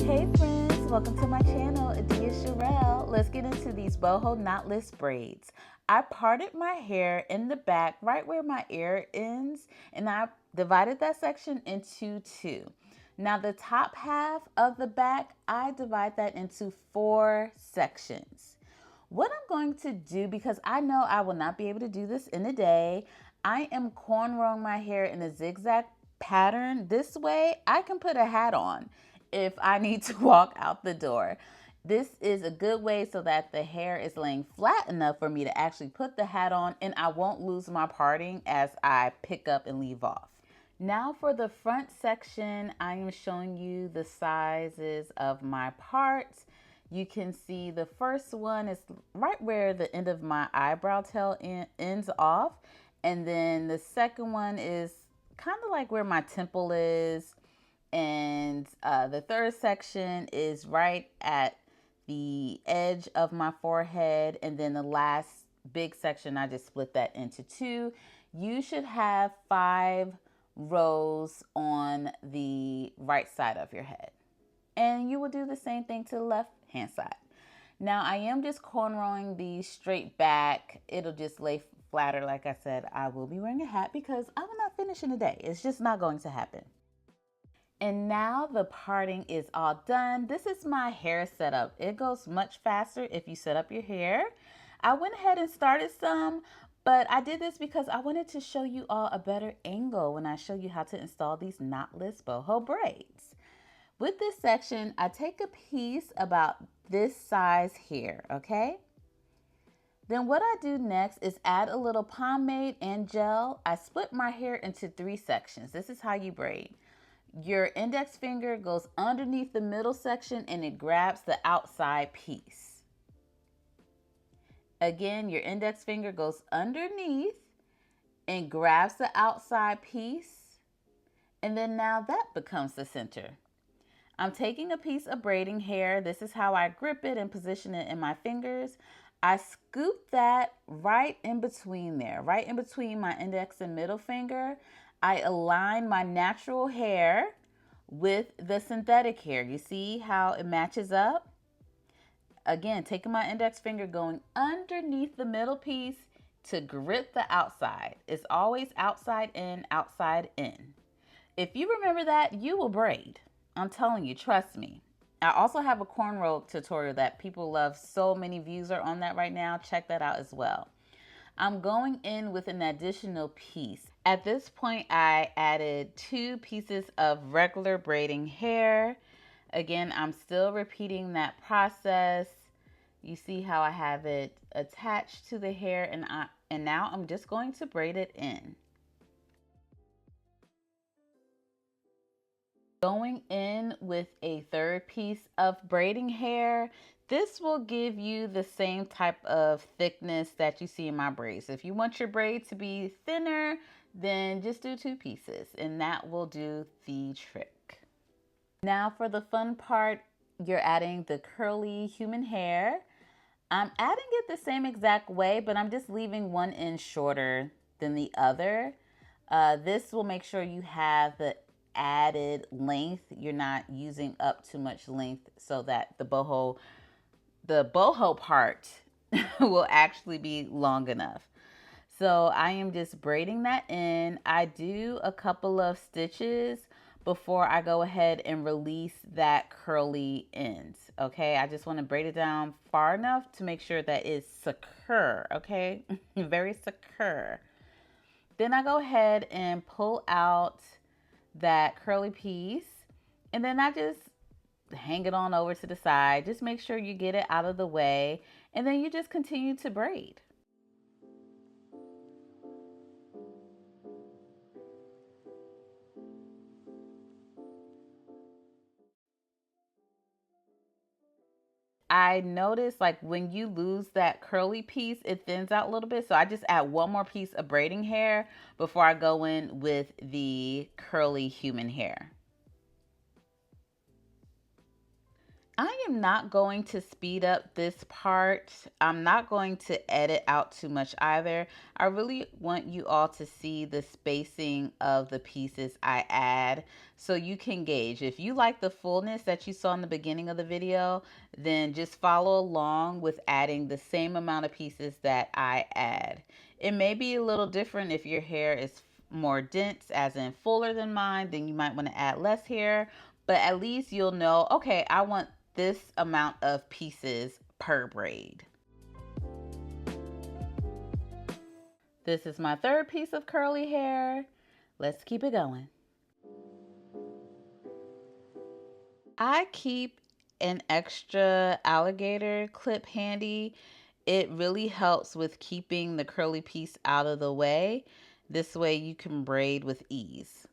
Hey friends, welcome to my channel. Adia Sherelle. Let's get into these boho knotless braids. I parted my hair in the back right where my ear ends, and I divided that section into two. Now the top half of the back, I divide that into 4 sections. What I'm going to do, because I know I will not be able to do this in a day, I am cornrowing my hair in a zigzag pattern. This way I can put a hat on if I need to walk out the door. This is a good way so that the hair is laying flat enough for me to actually put the hat on, and I won't lose my parting as I pick up and leave off. Now for the front section, I am showing you the sizes of my parts. You can see the first one is right where the end of my eyebrow tail ends off. And then the second one is kind of like where my temple is. And the third section is right at the edge of my forehead. And then the last big section, I just split that into 2. You should have 5 rows on the right side of your head. And you will do the same thing to the left hand side. Now I am just cornrowing these straight back. It'll just lay flatter. Like I said, I will be wearing a hat because I will not finish in a day. It's just not going to happen. And now the parting is all done. This is my hair setup. It goes much faster if you set up your hair. I went ahead and started some, but I did this because I wanted to show you all a better angle when I show you how to install these knotless boho braids. With this section, I take a piece about this size here, okay? Then what I do next is add a little pomade and gel. I split my hair into 3 sections. This is how you braid. Your index finger goes underneath the middle section and it grabs the outside piece. Again, your index finger goes underneath and grabs the outside piece. And then now that becomes the center. I'm taking a piece of braiding hair. This is how I grip it and position it in my fingers. I scoop that right in between there, right in between my index and middle finger. I align my natural hair with the synthetic hair. You see how it matches up? Again, taking my index finger, going underneath the middle piece to grip the outside. It's always outside in, outside in. If you remember that, you will braid. I'm telling you, trust me. I also have a cornrow tutorial that people love. So many views are on that right now. Check that out as well. I'm going in with an additional piece. At this point, I added 2 pieces of regular braiding hair. Again, I'm still repeating that process. You see how I have it attached to the hair, and now I'm just going to braid it in. Going in with a 3rd piece of braiding hair. This will give you the same type of thickness that you see in my braids. If you want your braid to be thinner, then just do 2 pieces and that will do the trick. Now for the fun part, you're adding the curly human hair. I'm adding it the same exact way, but I'm just leaving one end shorter than the other. This will make sure you have the added length. You're not using up too much length so that the boho part will actually be long enough. So I am just braiding that in. I do a couple of stitches before I go ahead and release that curly end. Okay, I just want to braid it down far enough to make sure that it's secure. Okay, very secure. Then I go ahead and pull out that curly piece, and then I just hang it on over to the side. Just make sure you get it out of the way, and then you just continue to braid. I noticed like when you lose that curly piece, it thins out a little bit. So I just add one more piece of braiding hair before I go in with the curly human hair. I am not going to speed up this part. I'm not going to edit out too much either. I really want you all to see the spacing of the pieces I add so you can gauge. If you like the fullness that you saw in the beginning of the video, then just follow along with adding the same amount of pieces that I add. It may be a little different if your hair is more dense, as in fuller than mine, then you might want to add less hair, but at least you'll know, okay, I want this amount of pieces per braid. This is my third piece of curly hair. Let's keep it going. I keep an extra alligator clip handy. It really helps with keeping the curly piece out of the way. This way you can braid with ease.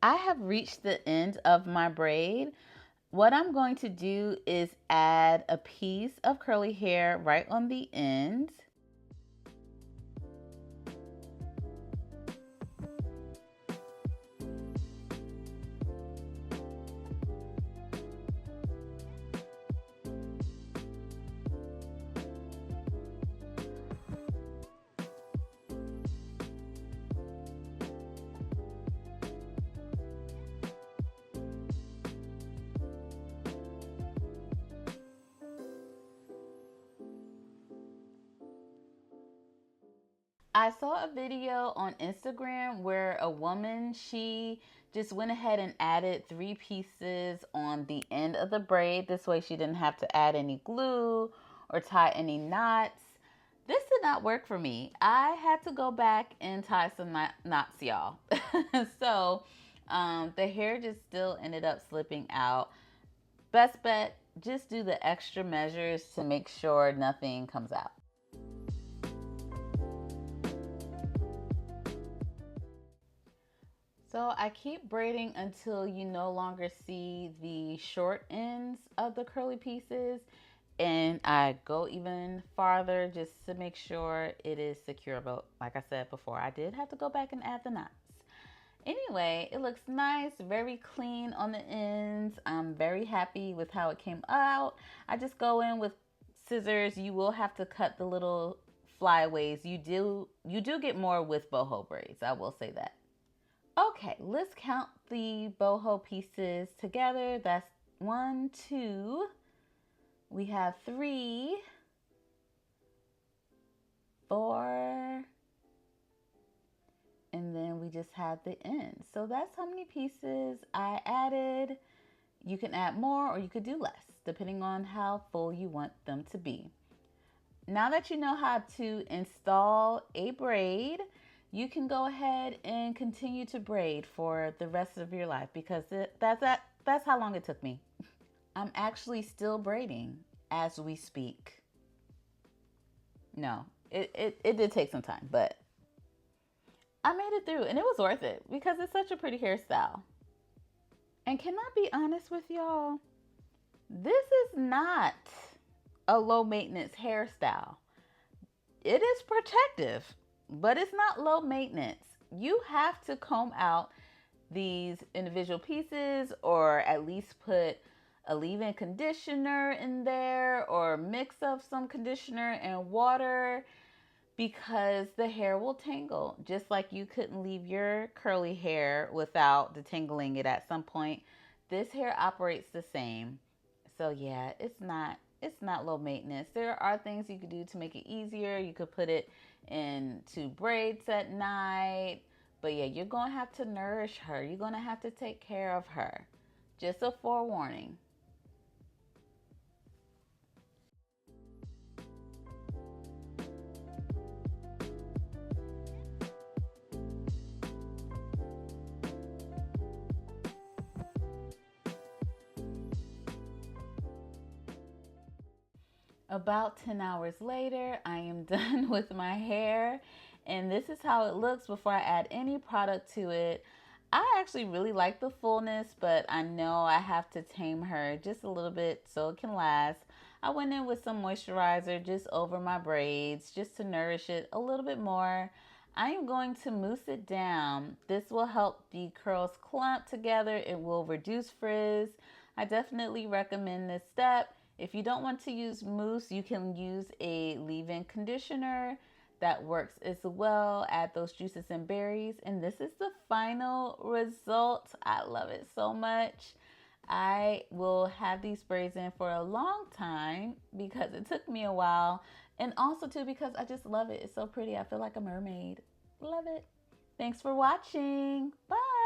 I have reached the end of my braid. What I'm going to do is add a piece of curly hair right on the end. I saw a video on Instagram where a woman, she just went ahead and added 3 pieces on the end of the braid. This way she didn't have to add any glue or tie any knots. This did not work for me. I had to go back and tie some knots, y'all. So the hair just still ended up slipping out. Best bet, just do the extra measures to make sure nothing comes out. So I keep braiding until you no longer see the short ends of the curly pieces, and I go even farther just to make sure it is secure. But like I said before, I did have to go back and add the knots. Anyway, it looks nice, very clean on the ends. I'm very happy with how it came out. I just go in with scissors. You will have to cut the little flyaways. You do get more with boho braids, I will say that. Okay, let's count the boho pieces together. That's 1, 2. We have 3, 4, and then we just had the end. So that's how many pieces I added. You can add more or you could do less, depending on how full you want them to be. Now that you know how to install a braid, you can go ahead and continue to braid for the rest of your life, because that's how long it took me. I'm actually still braiding as we speak. No, it did take some time, but I made it through and it was worth it because it's such a pretty hairstyle. And can I be honest with y'all? This is not a low maintenance hairstyle. It is protective, but it's not low maintenance. You have to comb out these individual pieces, or at least put a leave-in conditioner in there, or a mix of some conditioner and water, because the hair will tangle. Just like you couldn't leave your curly hair without detangling it at some point, this hair operates the same. So yeah, it's not low maintenance. There are things you could do to make it easier. You could put it into braids at night. But yeah, you're going to have to nourish her. You're going to have to take care of her. Just a forewarning. About 10 hours later, I am done with my hair, and this is how it looks before I add any product to it. I actually really like the fullness, but I know I have to tame her just a little bit so it can last. I went in with some moisturizer just over my braids just to nourish it a little bit more. I am going to mousse it down. This will help the curls clump together. It will reduce frizz. I definitely recommend this step. If you don't want to use mousse, you can use a leave-in conditioner that works as well. Add those juices and berries, and this is the final result. I love it so much. I will have these braids in for a long time because it took me a while, and also too because I just love it. It's so pretty. I feel like a mermaid. Love it. Thanks for watching. Bye.